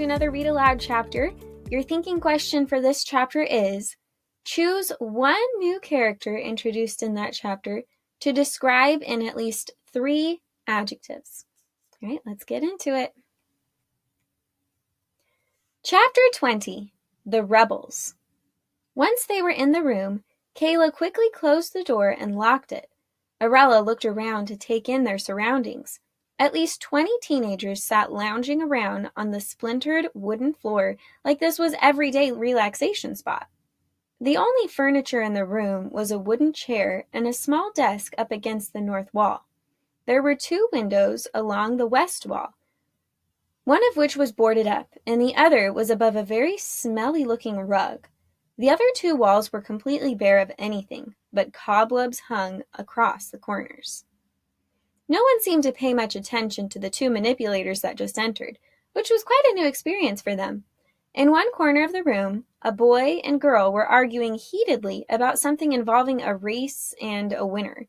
another Read Aloud chapter. Your thinking question for this chapter is, choose one new character introduced in that chapter to describe in at least 3 adjectives. All right, let's get into it. Chapter 20, The Rebels. Once they were in the room, Kayla quickly closed the door and locked it. Aurella looked around to take in their surroundings. At least 20 teenagers sat lounging around on the splintered wooden floor like this was everyday relaxation spot. The only furniture in the room was a wooden chair and a small desk up against the north wall. There were 2 windows along the west wall, one of which was boarded up, and the other was above a very smelly-looking rug. The other 2 walls were completely bare of anything, but cobwebs hung across the corners. No one seemed to pay much attention to the 2 manipulators that just entered, which was quite a new experience for them. In one corner of the room, a boy and girl were arguing heatedly about something involving a race and a winner.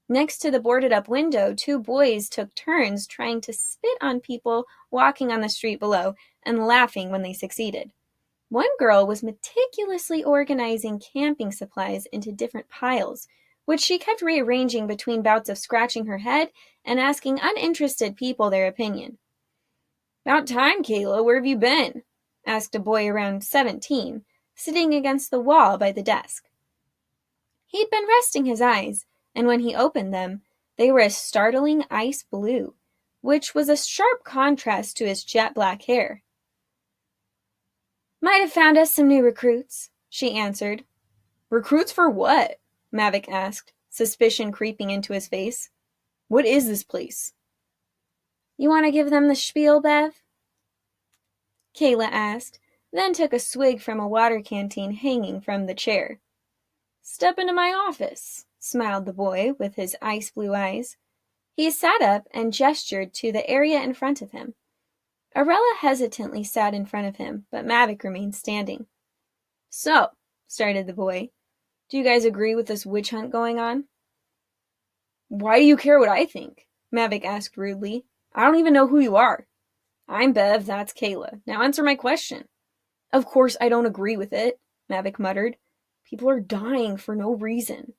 Next to the boarded-up window, 2 boys took turns trying to spit on people walking on the street below and laughing when they succeeded. One girl was meticulously organizing camping supplies into different piles, which she kept rearranging between bouts of scratching her head and asking uninterested people their opinion. "About time, Kayla, where have you been?" asked a boy around 17, sitting against the wall by the desk. He'd been resting his eyes, and when he opened them, they were a startling ice blue, which was a sharp contrast to his jet black hair. "Might have found us some new recruits," she answered. "Recruits for what?" Mavic asked, suspicion creeping into his face. "What is this place?" "You want to give them the spiel, Bev?" Kayla asked, then took a swig from a water canteen hanging from the chair. "Step into my office," smiled the boy with his ice blue eyes. He sat up and gestured to the area in front of him. Aurella hesitantly sat in front of him, but Mavic remained standing. "So," started the boy, "do you guys agree with this witch hunt going on?" "Why do you care what I think?" Mavic asked rudely. "I don't even know who you are." "I'm Bev, that's Kayla. Now answer my question." "Of course I don't agree with it," Mavic muttered. "People are dying for no reason."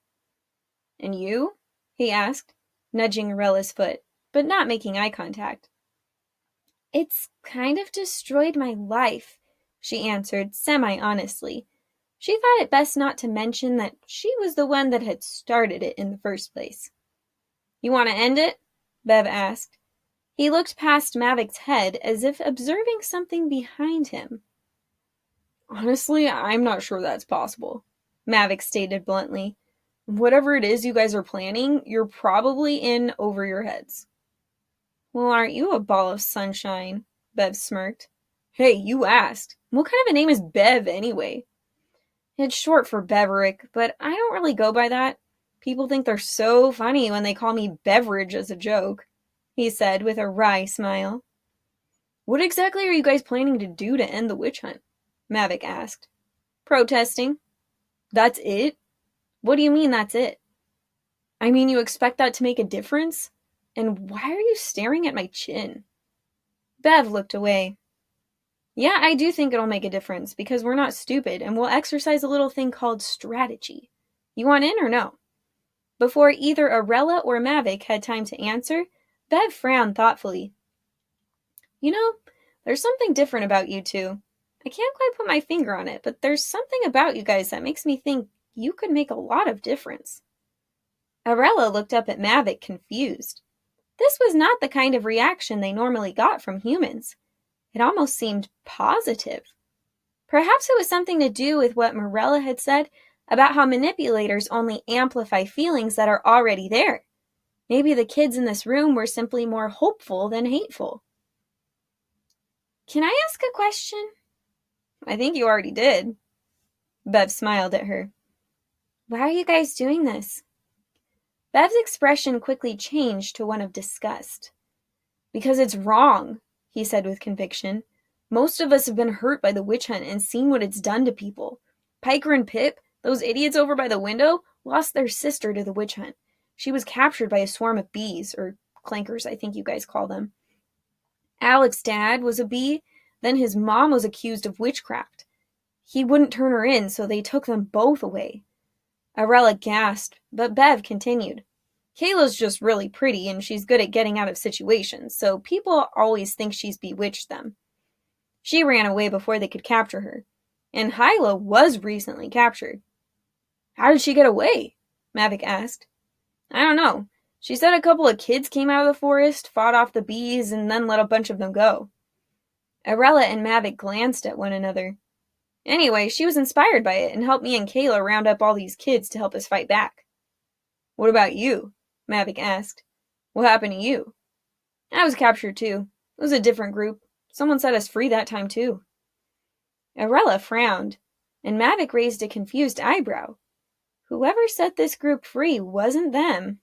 "And you?" he asked, nudging Aurella's foot, but not making eye contact. "It's kind of destroyed my life," she answered semi-honestly. She thought it best not to mention that she was the one that had started it in the first place. "You want to end it?" Bev asked. He looked past Mavic's head as if observing something behind him. "Honestly, I'm not sure that's possible," Mavic stated bluntly. "Whatever it is you guys are planning, you're probably in over your heads." "Well, aren't you a ball of sunshine?" Bev smirked. "Hey, you asked. What kind of a name is Bev, anyway?" "It's short for Beverick, but I don't really go by that. People think they're so funny when they call me Beverage as a joke," he said with a wry smile. "What exactly are you guys planning to do to end the witch hunt?" Mavic asked. "Protesting." "That's it?" "What do you mean that's it?" "I mean, you expect that to make a difference? And why are you staring at my chin?" Bev looked away. "Yeah, I do think it'll make a difference, because we're not stupid, and we'll exercise a little thing called strategy. You want in or no?" Before either Aurella or Mavic had time to answer, Bev frowned thoughtfully. "You know, there's something different about you two. I can't quite put my finger on it, but there's something about you guys that makes me think you could make a lot of difference." Aurella looked up at Mavic, confused. This was not the kind of reaction they normally got from humans. It almost seemed positive. Perhaps it was something to do with what Morella had said about how manipulators only amplify feelings that are already there. Maybe the kids in this room were simply more hopeful than hateful. "Can I ask a question?" "I think you already did." Bev smiled at her. "Why are you guys doing this?" Bev's expression quickly changed to one of disgust. "Because it's wrong," he said with conviction. "Most of us have been hurt by the witch hunt and seen what it's done to people. Piker and Pip, those idiots over by the window, lost their sister to the witch hunt. She was captured by a swarm of bees, or clankers, I think you guys call them. Alec's dad was a bee, Then his mom was accused of witchcraft. He wouldn't turn her in, so they took them both away. Aurella gasped, but Bev continued. Kayla's just really pretty, and she's good at getting out of situations, so people always think she's bewitched them. She ran away before they could capture her, and Hyla was recently captured. How did she get away? Mavic asked. I don't know. She said a couple of kids came out of the forest, fought off the bees, and then let a bunch of them go. Aurella and Mavic glanced at one another. Anyway, she was inspired by it and helped me and Kayla round up all these kids to help us fight back. What about you? Mavic asked. What happened to you? I was captured too. It was a different group. Someone set us free that time too. Aurella frowned, and Mavic raised a confused eyebrow. Whoever set this group free wasn't them.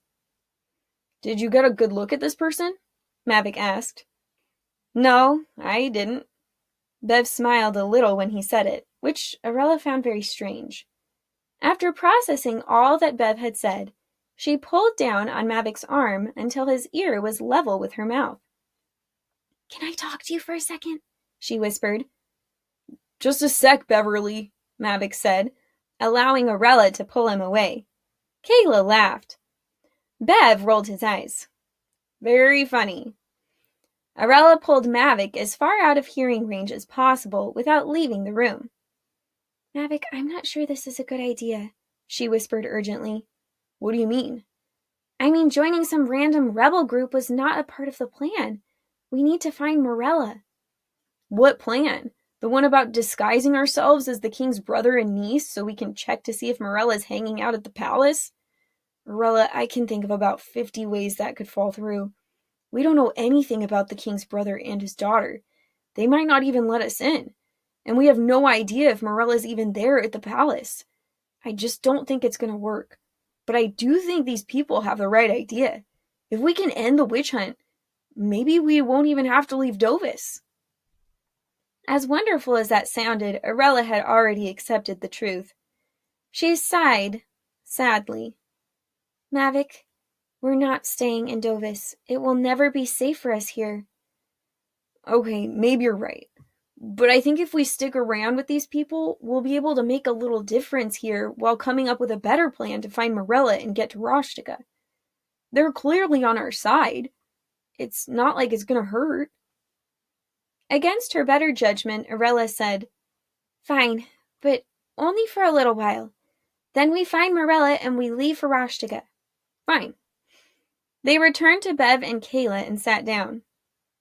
Did you get a good look at this person? Mavic asked. No, I didn't. Bev smiled a little when he said it, which Aurella found very strange. After processing all that Bev had said, she pulled down on Mavic's arm until his ear was level with her mouth. Can I talk to you for a second? She whispered. Just a sec, Beverly, Mavic said, allowing Aurella to pull him away. Kayla laughed. Bev rolled his eyes. Very funny. Aurella pulled Mavic as far out of hearing range as possible without leaving the room. Mavic, I'm not sure this is a good idea, she whispered urgently. What do you mean? I mean, joining some random rebel group was not a part of the plan. We need to find Morella. What plan? The one about disguising ourselves as the king's brother and niece so we can check to see if Morella's hanging out at the palace? Aurella, I can think of about 50 ways that could fall through. We don't know anything about the king's brother and his daughter. They might not even let us in. And we have no idea if Morella's even there at the palace. I just don't think it's going to work. But I do think these people have the right idea. If we can end the witch hunt, maybe we won't even have to leave Dovis. As wonderful as that sounded, Aurella had already accepted the truth. She sighed, sadly. Mavic, we're not staying in Dovis. It will never be safe for us here. Okay, maybe you're right. But I think if we stick around with these people, we'll be able to make a little difference here while coming up with a better plan to find Morella and get to Rashtika. They're clearly on our side. It's not like it's gonna hurt. Against her better judgment, Aurella said, Fine, but only for a little while. Then we find Morella and we leave for Rashtika. Fine. They returned to Bev and Kayla and sat down.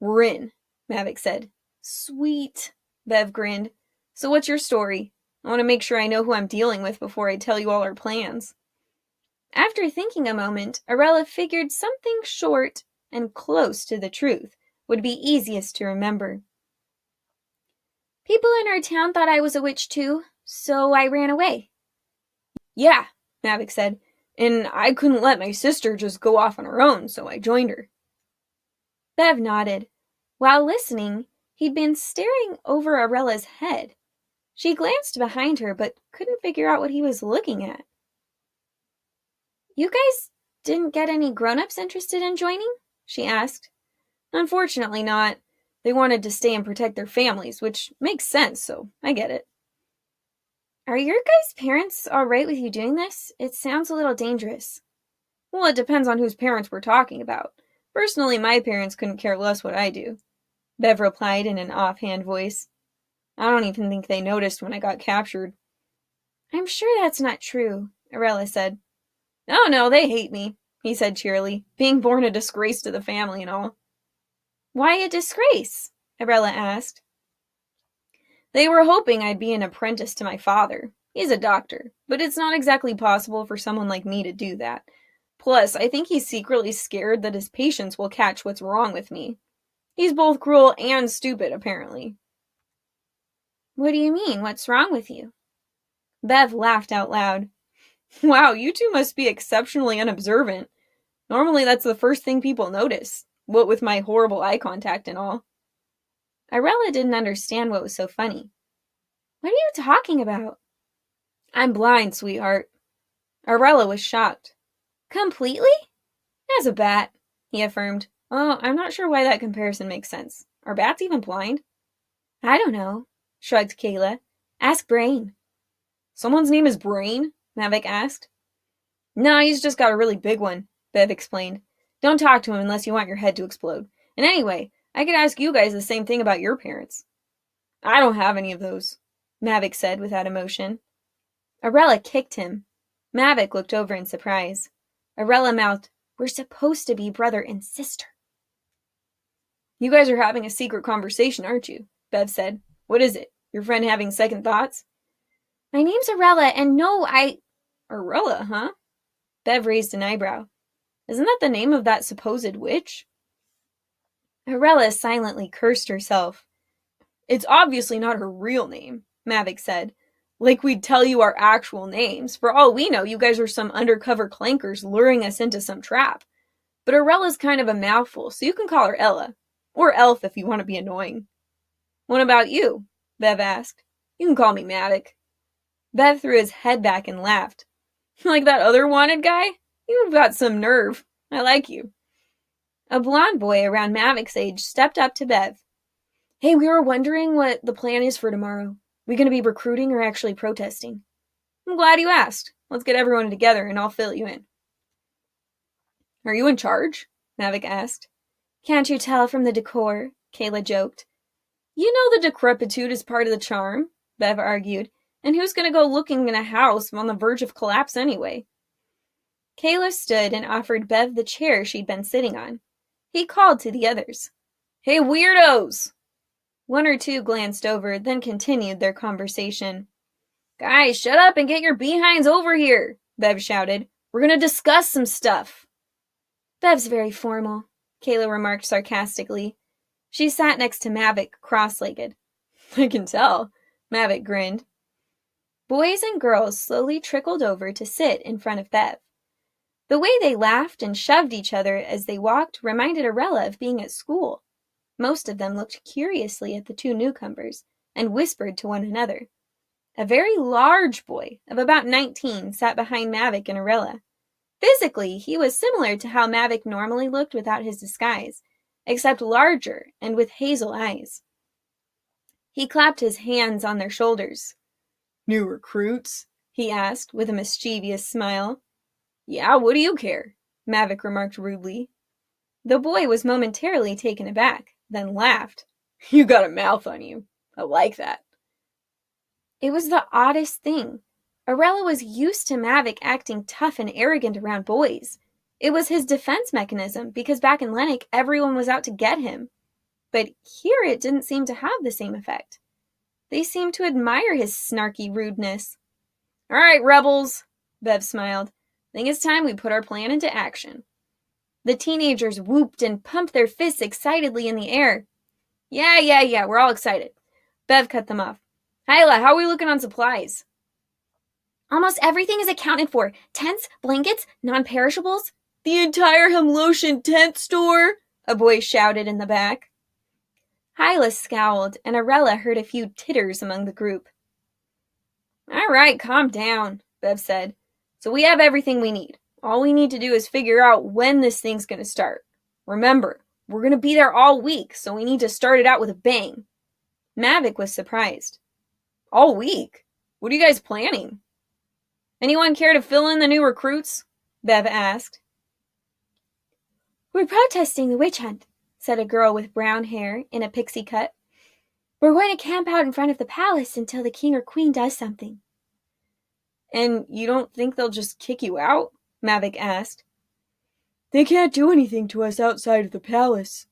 We're in, Mavic said. Sweet, Bev grinned. So what's your story? I want to make sure I know who I'm dealing with before I tell you all our plans. After thinking a moment, Aurella figured something short and close to the truth would be easiest to remember. People in our town thought I was a witch too, so I ran away. Yeah, Mavic said, and I couldn't let my sister just go off on her own, so I joined her. Bev nodded. While listening, he'd been staring over Aurella's head. She glanced behind her, but couldn't figure out what he was looking at. You guys didn't get any grown-ups interested in joining? She asked. Unfortunately not. They wanted to stay and protect their families, which makes sense, so I get it. Are your guys' parents all right with you doing this? It sounds a little dangerous. Well, it depends on whose parents we're talking about. Personally, my parents couldn't care less what I do, Bev replied in an offhand voice. I don't even think they noticed when I got captured. I'm sure that's not true, Aurella said. Oh no, they hate me, he said cheerily, being born a disgrace to the family and all. Why a disgrace? Aurella asked. They were hoping I'd be an apprentice to my father. He's a doctor, but it's not exactly possible for someone like me to do that. Plus, I think he's secretly scared that his patients will catch what's wrong with me. He's both cruel and stupid, apparently. What do you mean? What's wrong with you? Bev laughed out loud. Wow, you two must be exceptionally unobservant. Normally that's the first thing people notice, what with my horrible eye contact and all. Aurella didn't understand what was so funny. What are you talking about? I'm blind, sweetheart. Aurella was shocked. Completely? As a bat, he affirmed. Oh, I'm not sure why that comparison makes sense. Are bats even blind? I don't know, shrugged Kayla. Ask Brain. Someone's name is Brain? Mavic asked. No, he's just got a really big one, Bev explained. Don't talk to him unless you want your head to explode. And anyway, I could ask you guys the same thing about your parents. I don't have any of those, Mavic said without emotion. Aurella kicked him. Mavic looked over in surprise. Aurella mouthed, We're supposed to be brother and sister. You guys are having a secret conversation, aren't you? Bev said. What is it? Your friend having second thoughts? My name's Aurella, and no, Aurella, huh? Bev raised an eyebrow. Isn't that the name of that supposed witch? Aurella silently cursed herself. It's obviously not her real name, Mavic said. Like we'd tell you our actual names. For all we know, you guys are some undercover clankers luring us into some trap. But Aurella's kind of a mouthful, so you can call her Ella. Or Elf if you want to be annoying. What about you? Bev asked. You can call me Mavic. Bev threw his head back and laughed. Like that other wanted guy? You've got some nerve. I like you. A blonde boy around Mavic's age stepped up to Bev. Hey, we were wondering what the plan is for tomorrow. We gonna be recruiting or actually protesting? I'm glad you asked. Let's get everyone together and I'll fill you in. Are you in charge? Mavic asked. Can't you tell from the decor? Kayla joked. You know the decrepitude is part of the charm, Bev argued. And who's gonna go looking in a house on the verge of collapse anyway? Kayla stood and offered Bev the chair she'd been sitting on. He called to the others. Hey, weirdos! One or two glanced over, then continued their conversation. Guys, shut up and get your behinds over here, Bev shouted. We're gonna discuss some stuff. Bev's very formal, Kayla remarked sarcastically. She sat next to Mavic, cross-legged. I can tell, Mavic grinned. Boys and girls slowly trickled over to sit in front of Bev. The way they laughed and shoved each other as they walked reminded Aurella of being at school. Most of them looked curiously at the two newcomers and whispered to one another. A very large boy of about 19 sat behind Mavic and Aurella. Physically, he was similar to how Mavic normally looked without his disguise, except larger and with hazel eyes. He clapped his hands on their shoulders. New recruits? He asked with a mischievous smile. Yeah, what do you care? Mavic remarked rudely. The boy was momentarily taken aback, then laughed. You got a mouth on you. I like that. It was the oddest thing. Aurella was used to Mavic acting tough and arrogant around boys. It was his defense mechanism because back in Lennox everyone was out to get him. But here it didn't seem to have the same effect. They seemed to admire his snarky rudeness. All right, rebels, Bev smiled. I think it's time we put our plan into action. The teenagers whooped and pumped their fists excitedly in the air. Yeah, we're all excited. Bev cut them off. Hyla, how are we looking on supplies? Almost everything is accounted for. Tents, blankets, non-perishables. The entire Hemlotian tent store, a boy shouted in the back. Hyla scowled, and Aurella heard a few titters among the group. All right, calm down, Bev said. So we have everything we need. All we need to do is figure out when this thing's going to start. Remember, we're going to be there all week, so we need to start it out with a bang. Mavic was surprised. All week? What are you guys planning? Anyone care to fill in the new recruits? Bev asked. We're protesting the witch hunt, said a girl with brown hair in a pixie cut. We're going to camp out in front of the palace until the king or queen does something. And you don't think they'll just kick you out? Mavic asked. They can't do anything to us outside of the palace,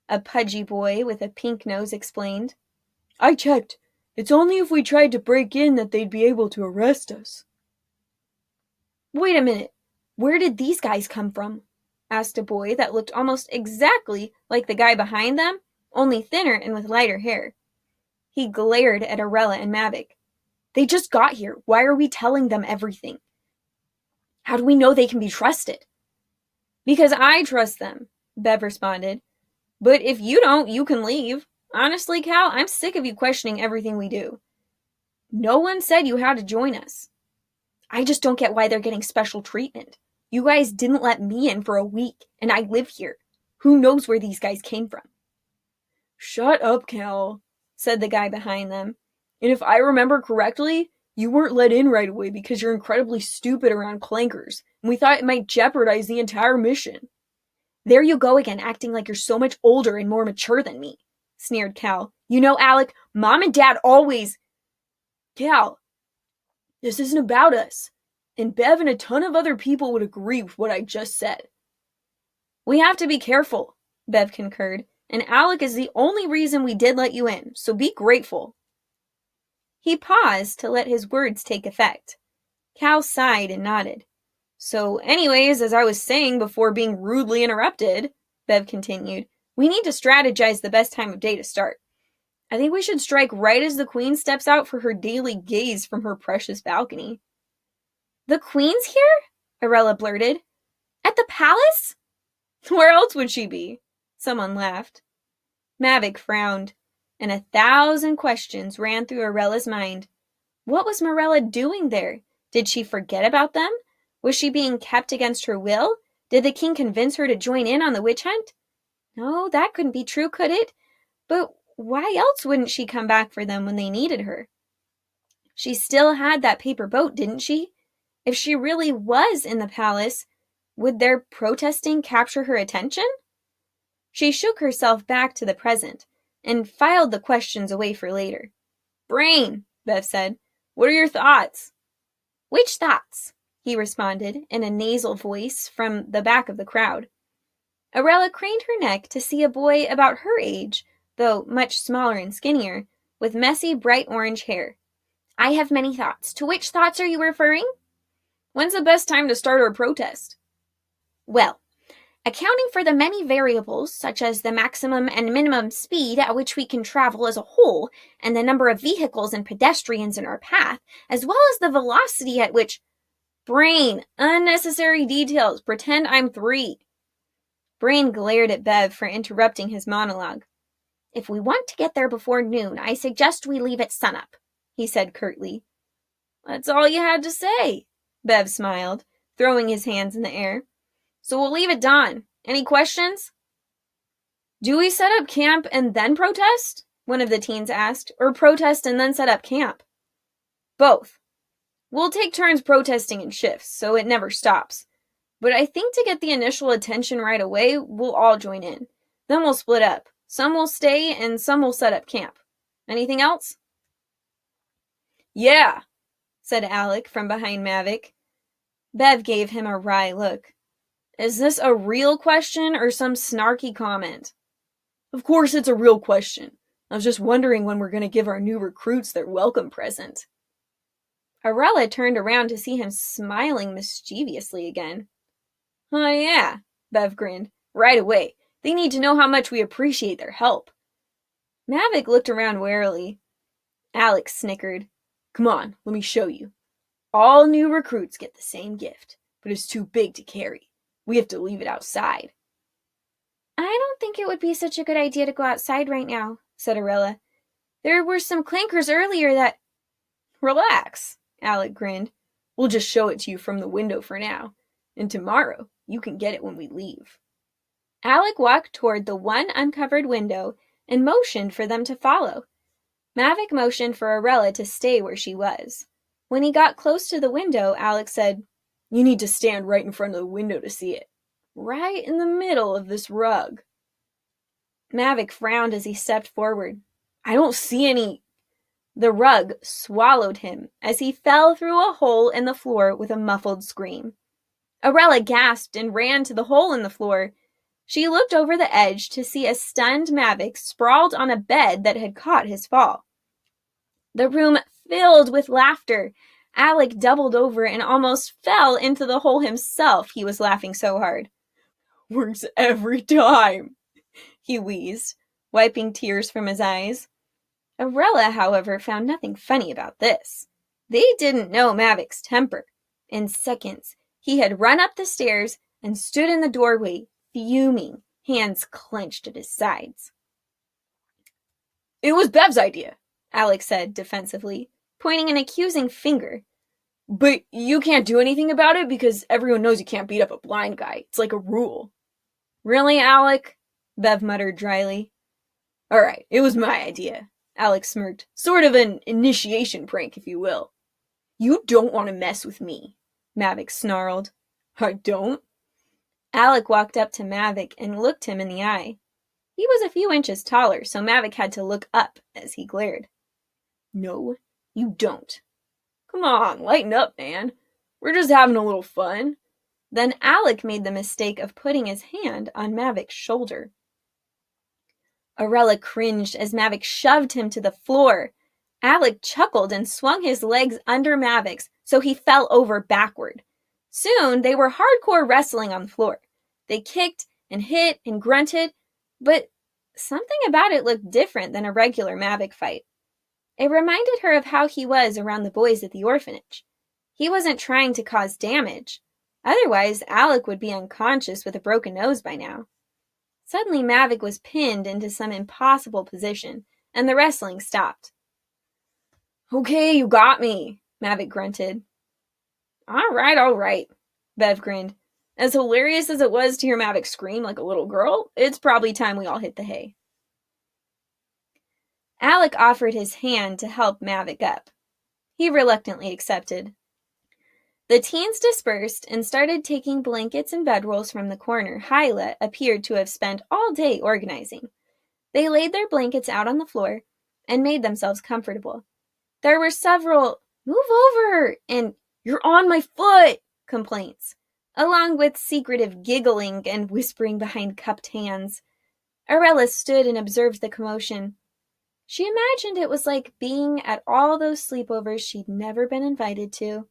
a pudgy boy with a pink nose explained. I checked. It's only if we tried to break in that they'd be able to arrest us. Wait a minute. Where did these guys come from? Asked a boy that looked almost exactly like the guy behind them, only thinner and with lighter hair. He glared at Aurella and Mavic. They just got here. Why are we telling them everything? How do we know they can be trusted? Because I trust them, Bev responded. But if you don't, you can leave. Honestly, Cal, I'm sick of you questioning everything we do. No one said you had to join us. I just don't get why they're getting special treatment. You guys didn't let me in for a week, and I live here. Who knows where these guys came from? Shut up, Cal. said the guy behind them. And if I remember correctly, you weren't let in right away because you're incredibly stupid around clankers, and we thought it might jeopardize the entire mission. There you go again, acting like you're so much older and more mature than me, sneered Cal. You know, Alec, Mom and Dad always... Cal, this isn't about us. And Bev and a ton of other people would agree with what I just said. We have to be careful, Bev concurred, and Alec is the only reason we did let you in, so be grateful. He paused to let his words take effect. Cal sighed and nodded. So anyways, as I was saying before being rudely interrupted, Bev continued, we need to strategize the best time of day to start. I think we should strike right as the Queen steps out for her daily gaze from her precious balcony. The Queen's here? Aurella blurted. At the palace? Where else would she be? Someone laughed. Mavic frowned, and 1,000 questions ran through Aurella's mind. What was Morella doing there? Did she forget about them? Was she being kept against her will? Did the king convince her to join in on the witch hunt? No, that couldn't be true, could it? But why else wouldn't she come back for them when they needed her? She still had that paper boat, didn't she? If she really was in the palace, would their protesting capture her attention? She shook herself back to the present and filed the questions away for later. Brain, Bev said. What are your thoughts? Which thoughts? He responded in a nasal voice from the back of the crowd. Aurella craned her neck to see a boy about her age, though much smaller and skinnier, with messy bright orange hair. I have many thoughts. To which thoughts are you referring? When's the best time to start our protest? Well, accounting for the many variables, such as the maximum and minimum speed at which we can travel as a whole, and the number of vehicles and pedestrians in our path, as well as the velocity at which... Brain, unnecessary details. Pretend I'm 3. Brain glared at Bev for interrupting his monologue. If we want to get there before noon, I suggest we leave at sunup, he said curtly. That's all you had to say, Bev smiled, throwing his hands in the air. So we'll leave at dawn. Any questions? Do we set up camp and then protest? One of the teens asked, or protest and then set up camp? Both. We'll take turns protesting in shifts, so it never stops. But I think to get the initial attention right away, we'll all join in. Then we'll split up. Some will stay and some will set up camp. Anything else? Yeah, said Alec from behind Mavic. Bev gave him a wry look. Is this a real question or some snarky comment? Of course it's a real question. I was just wondering when we're going to give our new recruits their welcome present. Aurella turned around to see him smiling mischievously again. Oh yeah, Bev grinned. Right away. They need to know how much we appreciate their help. Mavic looked around warily. Alex snickered. Come on, let me show you. All new recruits get the same gift, but it's too big to carry. We have to leave it outside. I don't think it would be such a good idea to go outside right now, said Aurella. There were some clankers earlier that... Relax, Alec grinned. We'll just show it to you from the window for now, and tomorrow you can get it when we leave. Alec walked toward the one uncovered window and motioned for them to follow. Mavic motioned for Aurella to stay where she was. When he got close to the window, Alec said, You need to stand right in front of the window to see it. Right in the middle of this rug. Mavic frowned as he stepped forward. I don't see any... The rug swallowed him as he fell through a hole in the floor with a muffled scream. Aurella gasped and ran to the hole in the floor. She looked over the edge to see a stunned Mavic sprawled on a bed that had caught his fall. The room filled with laughter. Alec doubled over and almost fell into the hole himself. He was laughing so hard. Works every time, he wheezed, wiping tears from his eyes. Aurella, however, found nothing funny about this. They didn't know Mavic's temper. In seconds, he had run up the stairs and stood in the doorway, fuming, hands clenched at his sides. It was Bev's idea, Alec said defensively, pointing an accusing finger. But you can't do anything about it because everyone knows you can't beat up a blind guy. It's like a rule. Really, Alec? Bev muttered dryly. All right, it was my idea, Alex smirked. Sort of an initiation prank, if you will. You don't want to mess with me, Mavic snarled. I don't? Alec walked up to Mavic and looked him in the eye. He was a few inches taller, so Mavic had to look up as he glared. No, you don't. Come on, lighten up, man. We're just having a little fun. Then Alec made the mistake of putting his hand on Mavic's shoulder. Aurella cringed as Mavic shoved him to the floor. Alec chuckled and swung his legs under Mavic's so he fell over backward. Soon they were hardcore wrestling on the floor. They kicked and hit and grunted, but something about it looked different than a regular Mavic fight. It reminded her of how he was around the boys at the orphanage. He wasn't trying to cause damage. Otherwise, Alec would be unconscious with a broken nose by now. Suddenly, Mavic was pinned into some impossible position, and the wrestling stopped. Okay, you got me, Mavic grunted. All right, Bev grinned. As hilarious as it was to hear Mavic scream like a little girl, it's probably time we all hit the hay. Alec offered his hand to help Mavic up. He reluctantly accepted. The teens dispersed and started taking blankets and bedrolls from the corner Hyla appeared to have spent all day organizing. They laid their blankets out on the floor and made themselves comfortable. There were several "move over" and "you're on my foot" complaints, along with secretive giggling and whispering behind cupped hands. Aurella stood and observed the commotion. She imagined it was like being at all those sleepovers she'd never been invited to.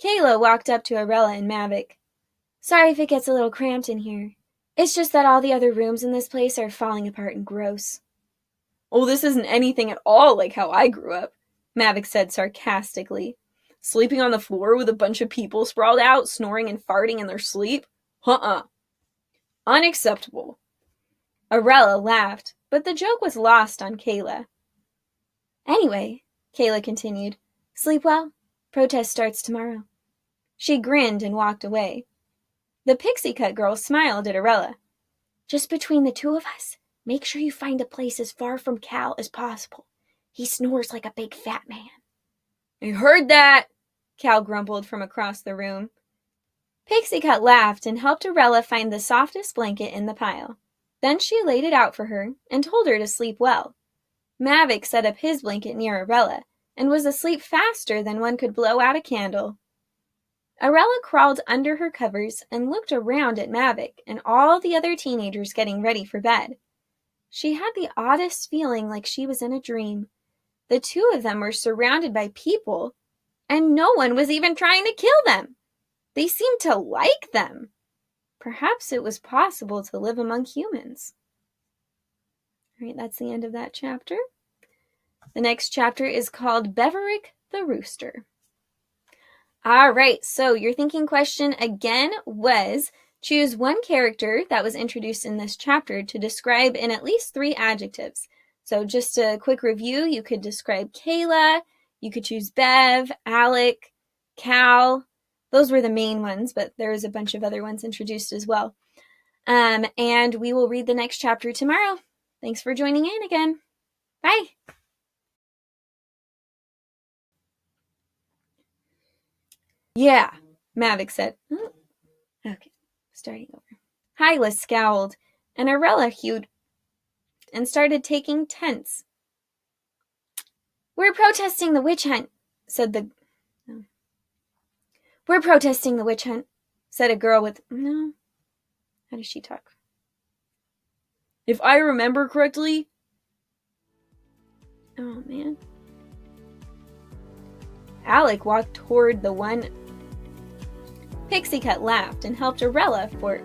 Kayla walked up to Aurella and Mavic. Sorry if it gets a little cramped in here. It's just that all the other rooms in this place are falling apart and gross. Oh, this isn't anything at all like how I grew up, Mavic said sarcastically. Sleeping on the floor with a bunch of people sprawled out, snoring and farting in their sleep? Unacceptable. Aurella laughed, but the joke was lost on Kayla. Anyway, Kayla continued, sleep well. Protest starts tomorrow. She grinned and walked away. The pixie cut girl smiled at Aurella. Just between the two of us, make sure you find a place as far from Cal as possible. He snores like a big fat man. I heard that, Cal grumbled from across the room. Pixie Cut laughed and helped Aurella find the softest blanket in the pile. Then she laid it out for her and told her to sleep well. Mavic set up his blanket near Aurella and was asleep faster than one could blow out a candle. Aurella crawled under her covers and looked around at Mavic and all the other teenagers getting ready for bed. She had the oddest feeling like she was in a dream. The two of them were surrounded by people, and no one was even trying to kill them. They seemed to like them. Perhaps it was possible to live among humans. All right, that's the end of that chapter. The next chapter is called Beverick the Rooster. All right, so your thinking question again was, choose one character that was introduced in this chapter to describe in at least 3 adjectives. So just a quick review, you could describe Kayla, you could choose Bev, Alec, Cal. Those were the main ones, but there was a bunch of other ones introduced as well. And we will read the next chapter tomorrow. Thanks for joining in again. Bye. Yeah, Mavic said. Okay, starting over. Hyla scowled, and Aurella hewed and started taking tense. We're protesting the witch hunt, said the... No. We're protesting the witch hunt, said a girl with... No. How does she talk? If I remember correctly... Oh, man. Alec walked toward the one... Pixie Cut laughed and helped Aurella for...